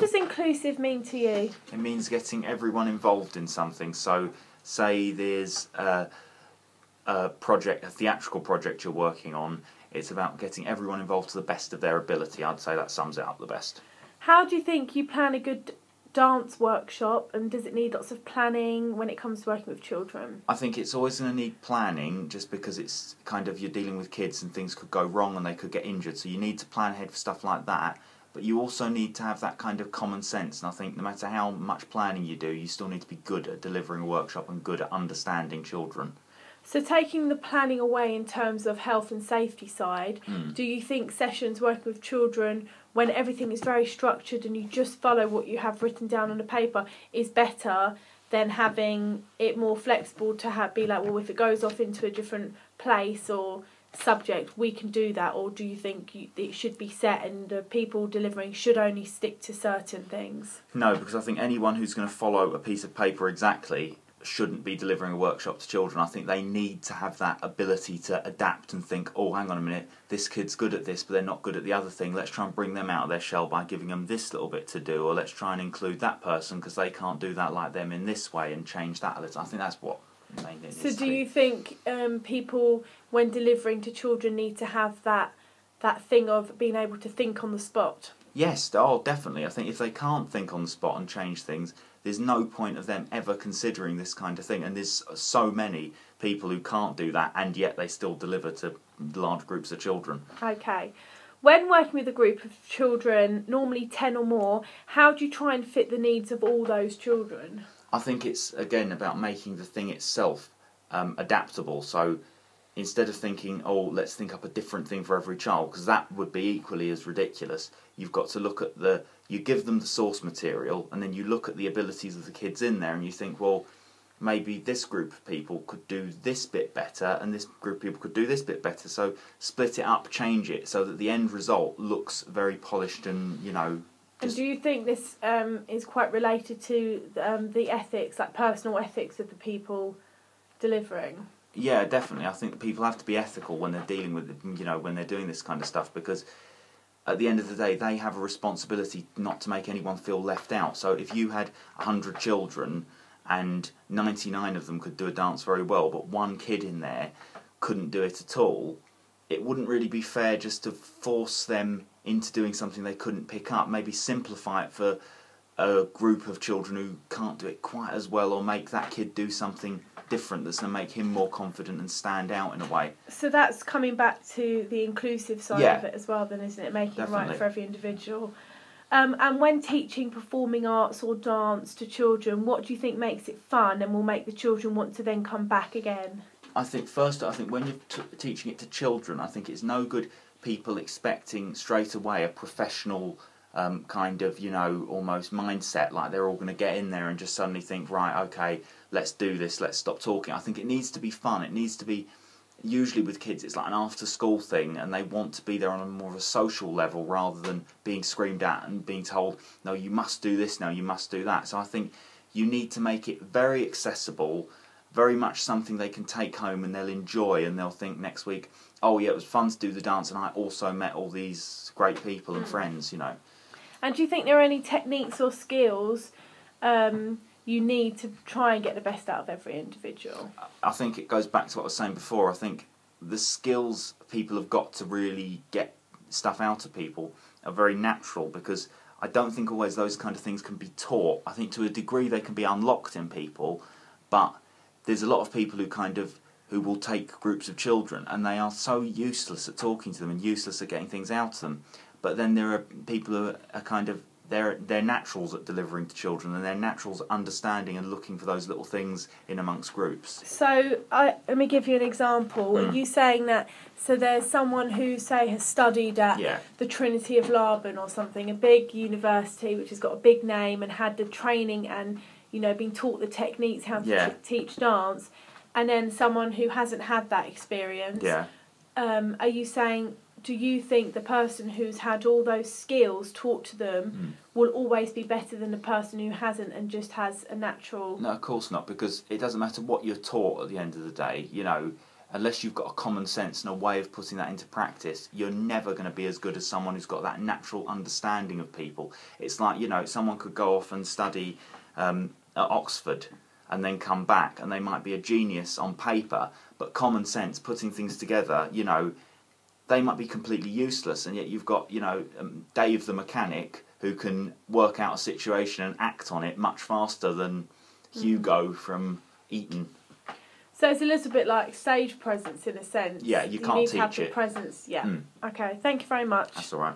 does inclusive mean to you? It means getting everyone involved in something. So, say there's a theatrical project you're working on. It's about getting everyone involved to the best of their ability. I'd say that sums it up the best. How do you think you plan a good dance workshop, and does it need lots of planning when it comes to working with children? I think it's always going to need planning, just because it's kind of, you're dealing with kids and things could go wrong and they could get injured, so you need to plan ahead for stuff like that. But you also need to have that kind of common sense, and I think no matter how much planning you do, you still need to be good at delivering a workshop and good at understanding children. So taking the planning away in terms of health and safety side, do you think sessions working with children when everything is very structured and you just follow what you have written down on the paper is better than having it more flexible to be like, well, if it goes off into a different place or subject, we can do that? Or do you think it should be set and the people delivering should only stick to certain things? No, because I think anyone who's going to follow a piece of paper exactly shouldn't be delivering a workshop to children. I think they need to have that ability to adapt and think, oh, hang on a minute, this kid's good at this, but they're not good at the other thing. Let's try and bring them out of their shell by giving them this little bit to do, or let's try and include that person because they can't do that like them in this way, and change that a little. I think that's what mainly needs to be. So do you think people, when delivering to children, need to have that thing of being able to think on the spot? Yes, definitely. I think if they can't think on the spot and change things, there's no point of them ever considering this kind of thing. And there's so many people who can't do that, and yet they still deliver to large groups of children. Okay. When working with a group of children, normally 10 or more, how do you try and fit the needs of all those children? I think it's, again, about making the thing itself adaptable. So instead of thinking, oh, let's think up a different thing for every child, because that would be equally as ridiculous. You've got to look at you give them the source material, and then you look at the abilities of the kids in there, and you think, well, maybe this group of people could do this bit better, and this group of people could do this bit better. So split it up, change it, so that the end result looks very polished and, And do you think this is quite related to the ethics, like personal ethics of the people delivering? Yeah, definitely. I think people have to be ethical when they're dealing with, when they're doing this kind of stuff, because at the end of the day, they have a responsibility not to make anyone feel left out. So if you had 100 children and 99 of them could do a dance very well, but one kid in there couldn't do it at all, it wouldn't really be fair just to force them into doing something they couldn't pick up. Maybe simplify it for a group of children who can't do it quite as well, or make that kid do something different that's going to make him more confident and stand out in a way. So that's coming back to the inclusive side of it as well then, isn't it? Making it right for every individual. And when teaching performing arts or dance to children, what do you think makes it fun and will make the children want to then come back again? I think when you're teaching it to children, I think it's no good people expecting straight away a professional kind of, almost mindset, like they're all going to get in there and just suddenly think, right, okay, let's do this, let's stop talking. I think it needs to be fun. It needs to be, usually with kids, it's like an after-school thing, and they want to be there on a more of a social level rather than being screamed at and being told, no, you must do this now, you must do that. So I think you need to make it very accessible, very much something they can take home and they'll enjoy, and they'll think next week, oh yeah, it was fun to do the dance, and I also met all these great people and friends, And do you think there are any techniques or skills you need to try and get the best out of every individual? I think it goes back to what I was saying before. I think the skills people have got to really get stuff out of people are very natural, because I don't think always those kind of things can be taught. I think to a degree they can be unlocked in people, but there's a lot of people who will take groups of children and they are so useless at talking to them and useless at getting things out of them. But then there are people who are they're naturals at delivering to children, and they're naturals at understanding and looking for those little things in amongst groups. So let me give you an example. Are you saying that, so there's someone who, say, has studied at the Trinity of Laban or something, a big university which has got a big name and had the training and, been taught the techniques how to teach dance, and then someone who hasn't had that experience. Are you saying, do you think the person who's had all those skills taught to them will always be better than the person who hasn't and just has a natural... No, of course not, because it doesn't matter what you're taught at the end of the day, unless you've got a common sense and a way of putting that into practice, you're never going to be as good as someone who's got that natural understanding of people. It's like, you know, someone could go off and study at Oxford and then come back, and they might be a genius on paper, but common sense, putting things together, you know, they might be completely useless. And yet you've got, you know, Dave the mechanic who can work out a situation and act on it much faster than Hugo from Eton. So it's a little bit like stage presence in a sense. Yeah, you can't need teach to have the it. presence. Yeah. Okay. Thank you very much. That's all right.